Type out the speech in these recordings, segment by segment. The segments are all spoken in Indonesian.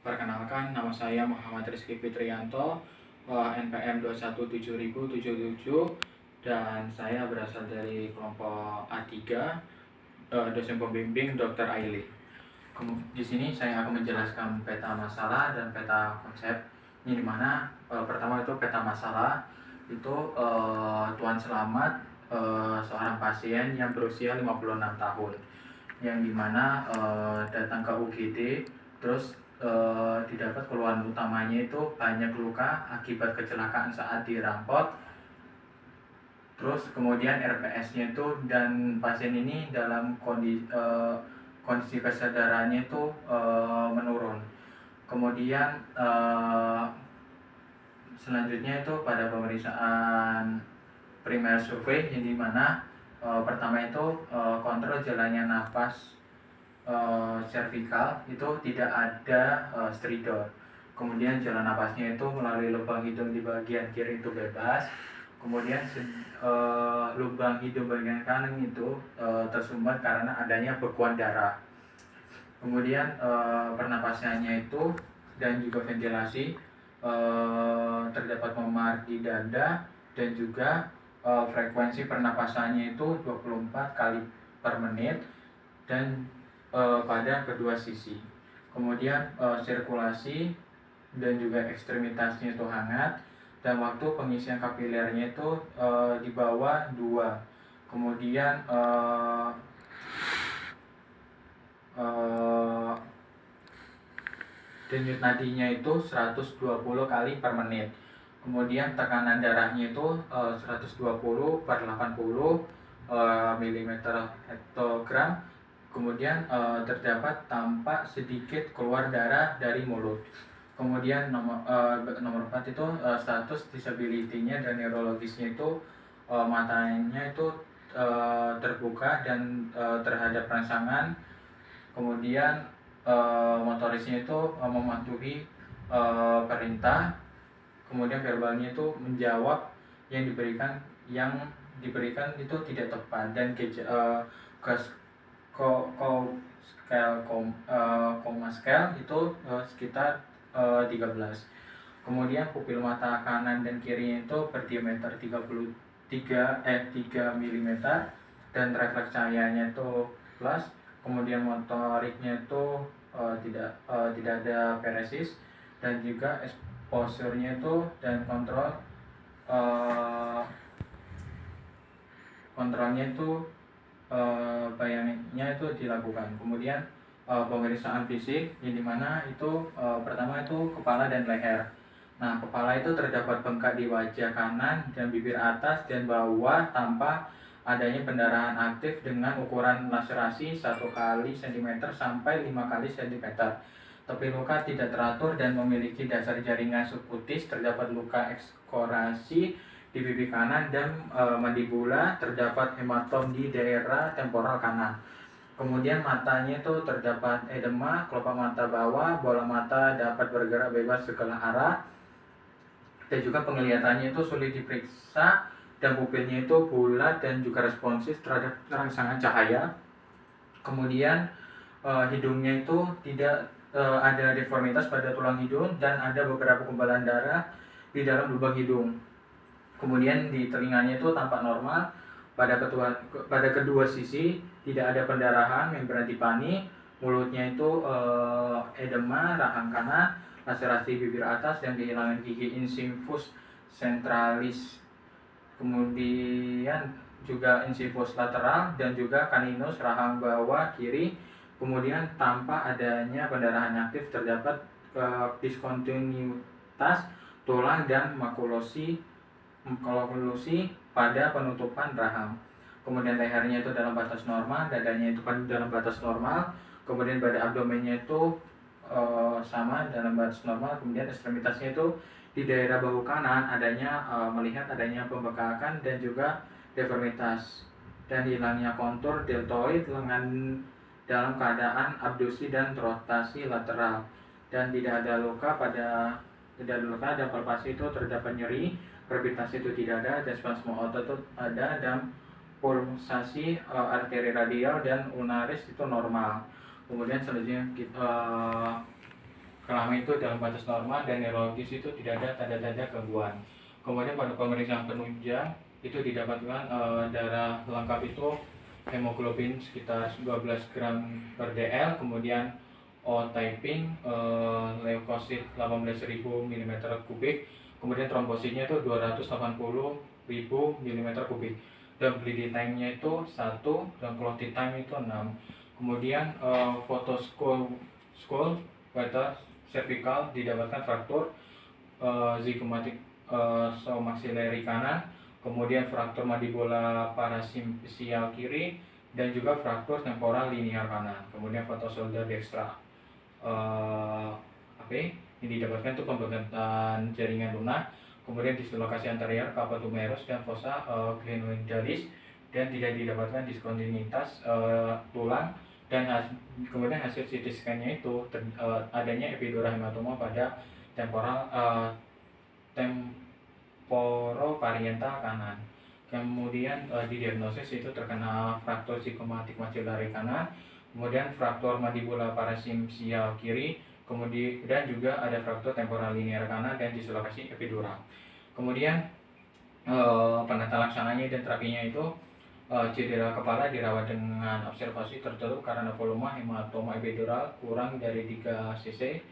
Perkenalkan, nama saya Muhammad Rizky Fitrianto, NPM 2170077, dan saya berasal dari kelompok A3, dosen pembimbing Dr. Aili. Di sini saya akan menjelaskan peta masalah dan peta konsep. Ini dimana pertama itu peta masalah, itu Tuan Selamat, seorang pasien yang berusia 56 tahun, yang dimana datang ke UGD, terus didapat keluhan utamanya itu banyak luka akibat kecelakaan saat dirampot. Terus kemudian RPS-nya itu, dan pasien ini dalam kondisi kesadarannya itu menurun. Kemudian selanjutnya itu pada pemeriksaan primer survei, yang dimana pertama itu kontrol jalannya nafas servikal itu tidak ada stridor. Kemudian jalan napasnya itu melalui lubang hidung di bagian kiri itu bebas. Kemudian lubang hidung bagian kanan itu tersumbat karena adanya bekuan darah. Kemudian pernapasannya itu dan juga ventilasi terdapat memar di dada, dan juga frekuensi pernapasannya itu 24 kali per menit dan pada kedua sisi. Kemudian sirkulasi dan juga ekstremitasnya itu hangat, dan waktu pengisian kapilernya itu di bawah 2. Kemudian denyut nadinya itu 120 kali per menit. Kemudian tekanan darahnya itu 120 per 80 mm hektogram. Kemudian terdapat tampak sedikit keluar darah dari mulut. Kemudian nomor 4 itu status disability-nya dan neurologisnya itu matanya itu terbuka dan terhadap rangsangan. Kemudian motorisnya itu mematuhi perintah. Kemudian verbalnya itu menjawab yang diberikan itu tidak tepat, dan koma scale itu sekitar 13. Kemudian pupil mata kanan dan kirinya itu berdiameter 3 mm, dan refleks cahayanya itu plus. Kemudian motoriknya itu tidak ada paresis, dan juga exposure-nya itu dan kontrolnya itu bayangannya itu dilakukan. Kemudian pemeriksaan fisik, yang dimana itu pertama itu kepala dan leher. Nah, kepala itu terdapat bengkak di wajah kanan dan bibir atas dan bawah tanpa adanya pendarahan aktif, dengan ukuran laserasi 1 kali cm sampai 5 kali cm. Tepi luka tidak teratur dan memiliki dasar jaringan subkutis. Terdapat luka ekskorasi di pipi kanan dan mandibula. Terdapat hematom di daerah temporal kanan. Kemudian matanya itu terdapat edema, kelopak mata bawah, bola mata dapat bergerak bebas segala arah, dan juga penglihatannya itu sulit diperiksa, dan pupilnya itu bulat dan juga responsif terhadap rangsangan cahaya. Kemudian hidungnya itu tidak ada deformitas pada tulang hidung, dan ada beberapa gumpalan darah di dalam lubang hidung. Kemudian di telinganya itu tampak normal. Pada kedua sisi tidak ada pendarahan, membran tipani. Mulutnya itu edema, rahang kanan, laserasi bibir atas, dan kehilangan gigi insifus centralis. Kemudian juga insifus lateral dan juga caninus rahang bawah kiri. Kemudian tanpa adanya pendarahan aktif, terdapat diskontinuitas tulang dan makulosi pada penutupan rahang. Kemudian lehernya itu dalam batas normal, dadanya itu dalam batas normal. Kemudian pada abdomennya itu sama dalam batas normal. Kemudian ekstremitasnya itu di daerah bahu kanan melihat adanya pembengkakan dan juga deformitas, dan hilangnya kontur deltoid lengan dalam keadaan abduksi dan rotasi lateral, dan tidak ada luka dan palpasi itu terdapat nyeri, gravitasi itu tidak ada, dan spasme otot itu ada, dan pulsasi arteri radial dan ulnaris itu normal. Kemudian selanjutnya kelamin itu dalam batas normal dan neurologis itu tidak ada tanda-tanda gangguan. Kemudian pada pemeriksaan penunjang itu didapatkan darah lengkap itu hemoglobin sekitar 12 gram per dl, kemudian O typing, leukosit 18.000 mm kubik, kemudian trombositnya itu 280.000 mm kubik, dan bleeding time-nya itu 1 dan clotting time itu 6. Kemudian foto skull pada cervical didapatkan fraktur zygomatic maxillary kanan, kemudian fraktur mandibola parasimpial kiri, dan juga fraktur temporal linear kanan. Kemudian foto shoulder dextra ini didapatkan untuk pembentukan jaringan lunak, kemudian dislokasi anterior carpus humerus dan fossa glenoidalis, dan tidak didapatkan diskontinuitas tulang, dan kemudian hasil CT scan-nya itu adanya epidural hematoma pada temporopariental kanan. Kemudian didiagnosis itu terkena fraktur zygomatic maxillary kanan, kemudian fraktur mandibola parasimpial kiri, kemudian dan juga ada fraktur temporal linear kanan dan dislokasi epidural. Kemudian penata laksananya dan terapinya itu cedera kepala dirawat dengan observasi tertutup karena volume hematoma epidural kurang dari 3 cc.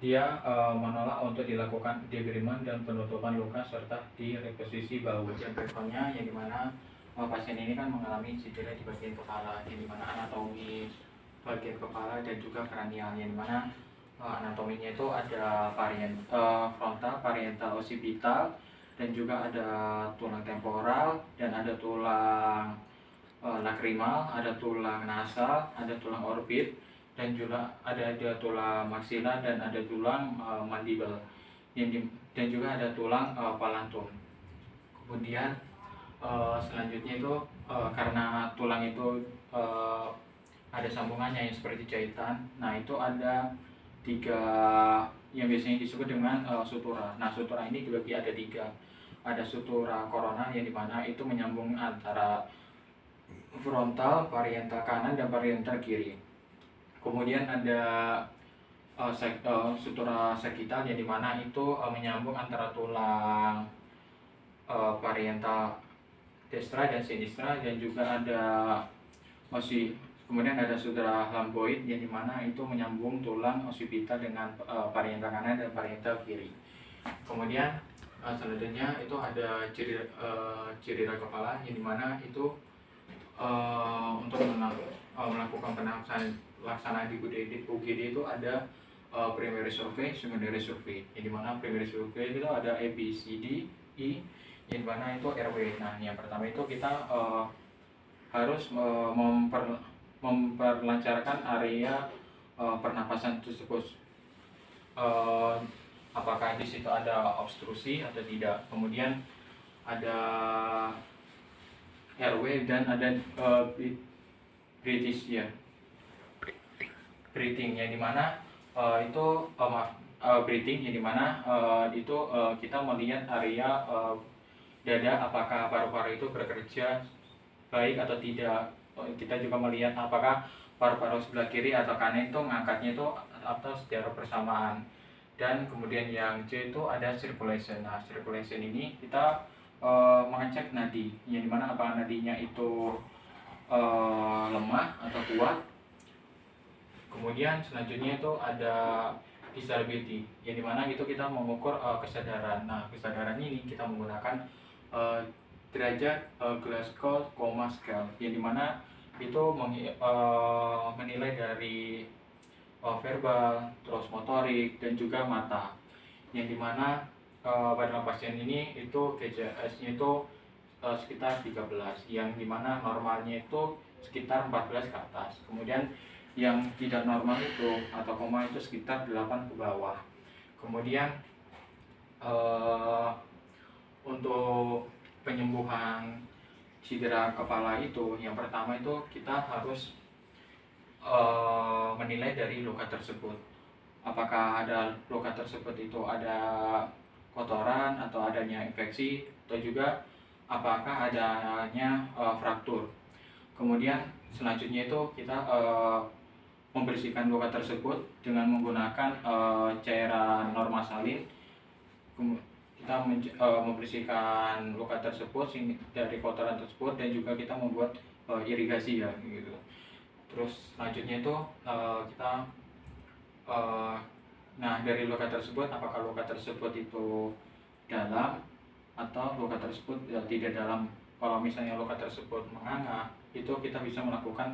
Dia menolak untuk dilakukan debridement dan penutupan luka serta di reposisi bahu. Bagian backgroundnya yang dimana pasien ini kan mengalami cedera di bagian kepala, yang dimana anatomi bagian kepala dan juga kranial, yang dimana anatominya itu ada frontal, parietal, occipital, dan juga ada tulang temporal, dan ada tulang lakrimal, ada tulang nasal, ada tulang orbit, dan juga ada tulang maksila, dan ada tulang mandibel, dan juga ada tulang palantum. Kemudian selanjutnya itu karena tulang itu ada sambungannya yang seperti jahitan, nah itu ada 3 yang biasanya disebut dengan sutura. Nah, sutura ini juga ada 3. Ada sutura corona yang dimana itu menyambung antara frontal, parietal kanan, dan parietal kiri. Kemudian ada sutura sagittal yang dimana itu menyambung antara tulang parietal destra dan sinistra, dan juga ada kemudian ada sutura lamboid yang dimana itu menyambung tulang occipital dengan parietal kanan dan parietal kiri. Kemudian selanjutnya itu ada cedera kepala yang dimana itu untuk melakukan pelaksanaan di UGD itu ada primary survey, secondary survey, yang dimana primary survey itu ada A, B, C, D, E, yang dimana itu RW. Nah, yang pertama itu kita harus memperlancarkan area pernapasan tersebut, apakah di situ ada obstruksi atau tidak. Kemudian ada airway dan ada breathing yang dimana breathing yang dimana itu kita melihat area dada, apakah paru-paru itu bekerja baik atau tidak. Kita juga melihat apakah paru-paru sebelah kiri atau kanan itu ngangkatnya itu atau secara bersamaan. Dan kemudian yang C itu ada circulation. Nah, circulation ini kita mengecek nadi, yang dimana apakah nadinya itu lemah atau kuat. Kemudian selanjutnya itu ada disability, yang dimana itu kita mengukur kesadaran. Nah, kesadaran ini kita menggunakan derajat Glasgow Coma Scale, yang dimana itu menilai dari verbal, terus motorik, dan juga mata, yang dimana pada pasien ini itu GJS-nya itu sekitar 13, yang dimana normalnya itu sekitar 14 ke atas. Kemudian yang tidak normal itu atau koma itu sekitar 8 ke bawah. Kemudian untuk penyembuhan cedera kepala itu, yang pertama itu kita harus menilai dari luka tersebut, apakah ada luka tersebut itu ada kotoran atau adanya infeksi, atau juga apakah adanya fraktur. Kemudian selanjutnya itu kita membersihkan luka tersebut dengan menggunakan cairan normasalin. Kita membersihkan luka tersebut dari kotoran tersebut, dan juga kita membuat irigasi ya gitu. Terus selanjutnya itu kita nah dari luka tersebut, apakah luka tersebut itu dalam atau luka tersebut tidak dalam. Kalau misalnya luka tersebut menganga, itu kita bisa melakukan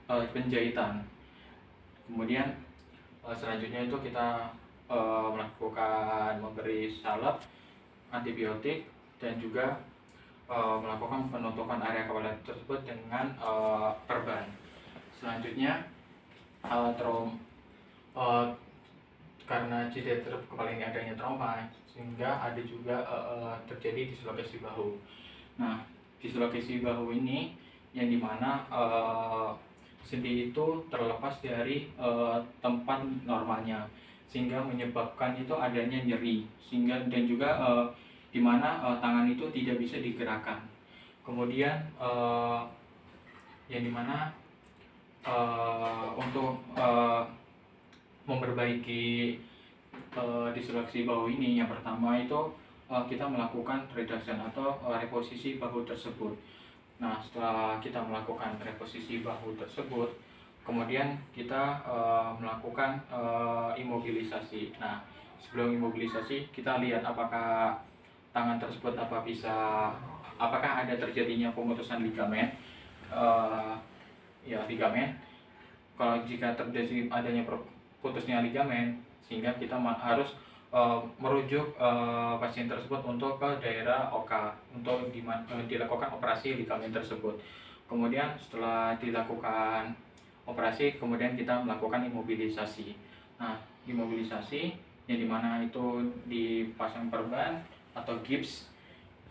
penjahitan. Kemudian selanjutnya itu kita melakukan memberi salep antibiotik, dan juga melakukan penutupan area kepala tersebut dengan perban. Selanjutnya karena cedera kepala ini adanya trauma, sehingga ada juga terjadi dislokasi bahu. Nah, dislokasi bahu ini yang dimana sendi itu terlepas dari tempat normalnya, sehingga menyebabkan itu adanya nyeri, sehingga dan juga di mana tangan itu tidak bisa digerakkan. Kemudian yang dimana untuk memperbaiki disloksi bahu ini, yang pertama itu kita melakukan reduction atau reposisi bahu tersebut. Nah, setelah kita melakukan reposisi bahu tersebut, kemudian kita melakukan imobilisasi. Nah, sebelum imobilisasi kita lihat apakah tangan tersebut apakah ada terjadinya pemutusan ligamen. Ligamen. Kalau jika terjadi adanya putusnya ligamen, sehingga kita harus merujuk pasien tersebut untuk ke daerah OK untuk dilakukan operasi ligamen tersebut. Kemudian setelah dilakukan operasi, kemudian kita melakukan imobilisasi. Nah, imobilisasi yang dimana itu dipasang perban atau gips,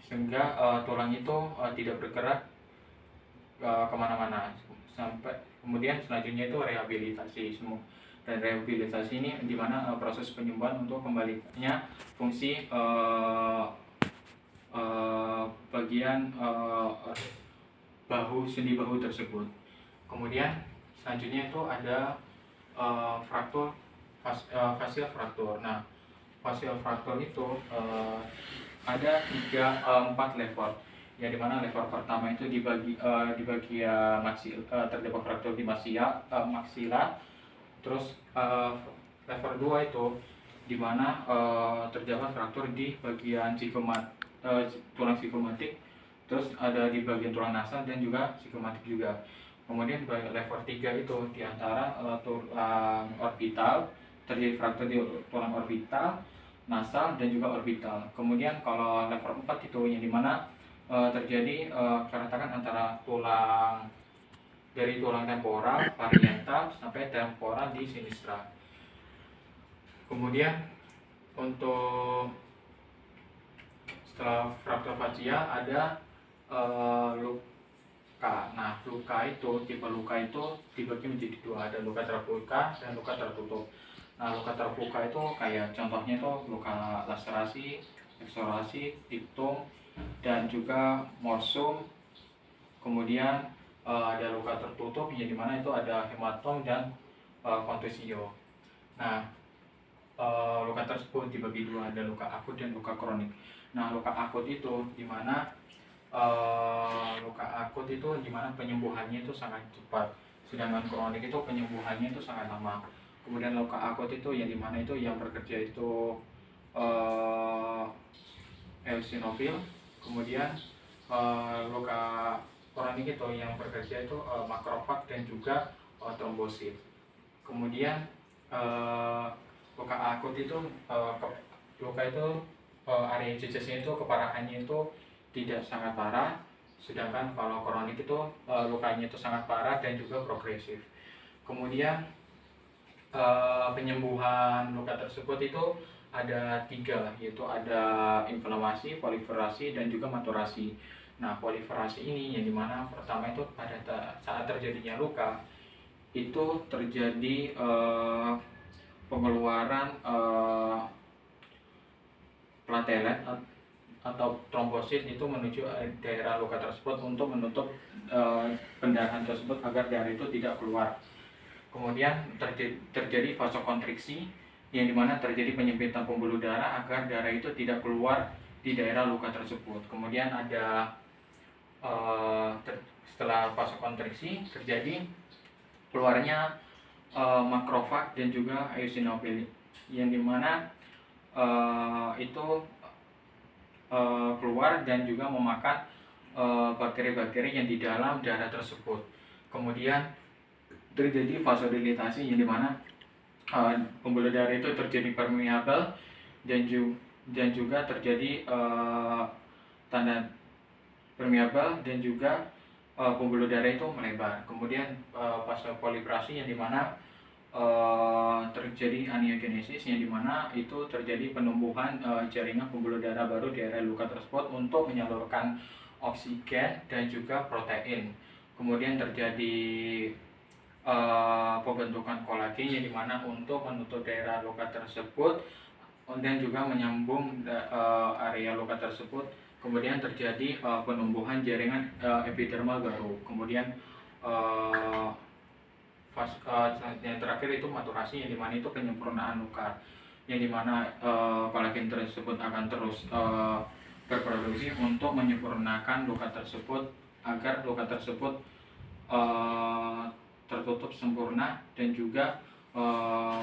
sehingga tulang itu tidak bergerak kemana-mana. Sampai kemudian selanjutnya itu rehabilitasi semua. Dan rehabilitasi ini dimana proses penyembuhan untuk kembalinya fungsi bagian sendi bahu tersebut. Kemudian selanjutnya itu ada fraktur facial fraktur. Nah, facial fraktur itu ada 4 level. Ya, dimana level pertama itu di bagian terdapat fraktur di maksila. Terus level 2 itu dimana terdapat fraktur di bagian tulang ziggomatik. Terus ada di bagian tulang nasal dan juga ziggomatik juga. Kemudian level 3 itu di antara tulang orbital, terjadi fraktur di tulang orbital, nasal, dan juga orbital. Kemudian kalau level 4 itu yang dimana terjadi keretakan antara dari tulang temporal, parietal, sampai temporal di sinistra. Kemudian untuk setelah fraktur facial ada luka. Nah, luka itu, tipe luka itu dibagi menjadi 2, ada luka terbuka dan luka tertutup. Nah, luka terbuka itu kayak contohnya itu luka laserasi, eksorasi, diktum, dan juga morsum. Kemudian ada luka tertutup yang dimana itu ada hematom dan kontusio. Nah, luka tersebut dibagi 2, ada luka akut dan luka kronik. Nah, luka akut itu dimana penyembuhannya itu sangat cepat, sedangkan kronik itu penyembuhannya itu sangat lama. Kemudian luka akut itu yang dimana itu yang bekerja itu eosinofil. Kemudian luka kronik itu yang bekerja itu makrofag dan juga trombosit. Kemudian luka akut itu area jejasnya itu keparahannya itu tidak sangat parah, sedangkan kalau kronik itu lukanya itu sangat parah dan juga progresif. Kemudian penyembuhan luka tersebut itu ada 3, yaitu ada inflamasi, proliferasi, dan juga maturasi. Nah, proliferasi ini yang dimana pertama itu pada saat terjadinya luka itu terjadi pengeluaran platelet atau trombosit itu menuju daerah luka tersebut untuk menutup pendarahan tersebut agar darah itu tidak keluar. Kemudian terjadi vasokonstriksi, yang dimana terjadi penyempitan pembuluh darah agar darah itu tidak keluar di daerah luka tersebut. Kemudian ada setelah vasokonstriksi terjadi keluarnya makrofag dan juga eosinofil, yang dimana itu keluar dan juga memakan bakteri-bakteri yang di dalam darah tersebut. Kemudian terjadi vasodilatasi, yang dimana pembuluh darah itu terjadi permeabel dan juga terjadi tanda permeabel dan juga pembuluh darah itu melebar. Kemudian vasoproliferasi, yang dimana terjadi angiogenesis, yang dimana itu terjadi penumbuhan jaringan pembuluh darah baru di area luka tersebut untuk menyalurkan oksigen dan juga protein. Kemudian terjadi pembentukan kolagen, yang dimana untuk menutup daerah luka tersebut dan juga menyambung area luka tersebut. Kemudian terjadi penumbuhan jaringan epidermal baru. Kemudian yang terakhir itu maturasi, yang dimana itu penyempurnaan luka, yang dimana kolagen tersebut akan terus berproduksi untuk menyempurnakan luka tersebut agar luka tersebut tertutup sempurna dan juga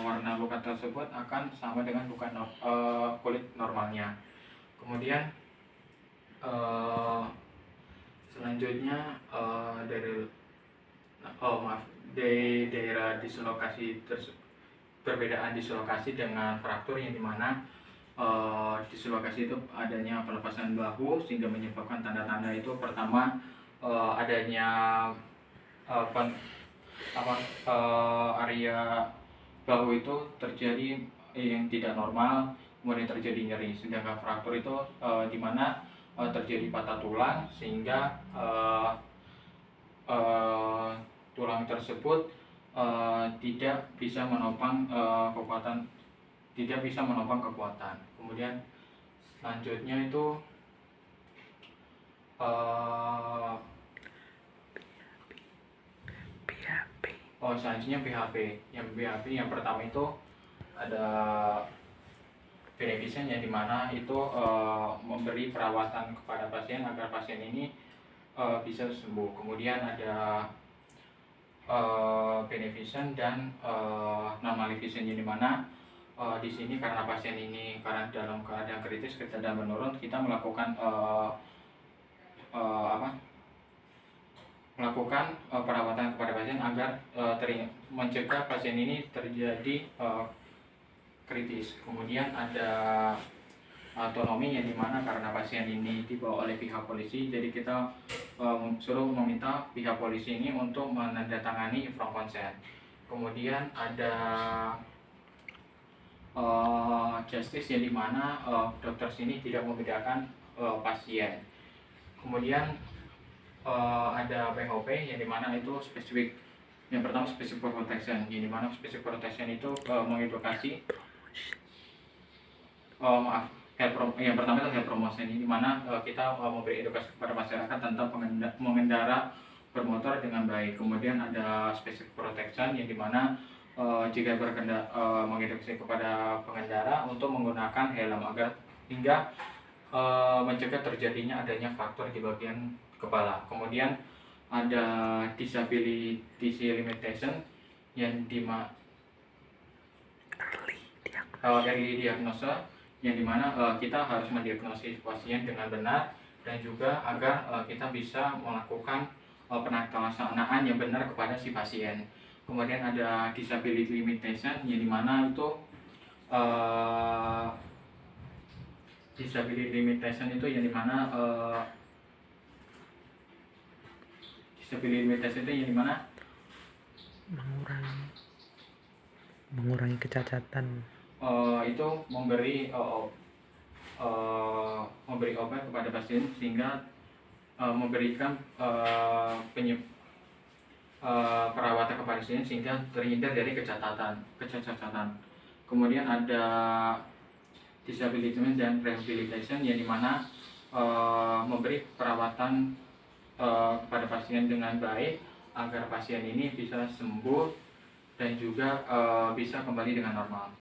warna luka tersebut akan sama dengan luka kulit normalnya. Kemudian selanjutnya dari daerah dislokasi perbedaan dislokasi dengan fraktur, yang dimana dislokasi itu adanya pelepasan bahu sehingga menyebabkan tanda-tanda itu pertama adanya area bahu itu terjadi yang tidak normal, kemudian terjadi nyeri. Sedangkan fraktur itu dimana terjadi patah tulang sehingga tulang tersebut tidak bisa menopang kekuatan. Kemudian selanjutnya itu selanjutnya PHP. Yang PHP yang pertama itu ada beneficent, yang dimana itu memberi perawatan kepada pasien agar pasien ini bisa sembuh. Kemudian ada beneficent dan non-maleficent, yang dimana di sini karena pasien ini dalam keadaan kritis, keadaan menurun, kita melakukan perawatan kepada pasien agar mencegah pasien ini terjadi kritis. Kemudian ada autonomi, yang dimana karena pasien ini dibawa oleh pihak polisi, jadi kita suruh meminta pihak polisi ini untuk menandatangani informed consent. Kemudian ada justice, yang dimana dokter sini tidak membedakan pasien. Kemudian ada PHP, yang dimana itu spesifik. Yang pertama specific protection, yang dimana specific protection itu mengedukasi yang pertama itu health promotion, ini dimana kita memberi edukasi kepada masyarakat tentang mengendara bermotor dengan baik. Kemudian ada specific protection, yang dimana jika mengedukasi kepada pengendara untuk menggunakan helm agar hingga mencegah terjadinya adanya fraktur di bagian kepala. Kemudian ada disability limitation, yang early diagnosis, yang dimana kita harus mendiagnosis pasien dengan benar dan juga agar kita bisa melakukan penelaksanaan yang benar kepada si pasien. Kemudian ada disability limitation, yang dimana itu disability limitation itu yang dimana disability limitation itu yang dimana mengurangi kecacatan. Itu memberi obat kepada pasien sehingga memberikan perawatan kepada pasien sehingga terhindar dari kecacatan. Kemudian ada disability dan rehabilitation, yang dimana memberi perawatan kepada pasien dengan baik agar pasien ini bisa sembuh dan juga bisa kembali dengan normal.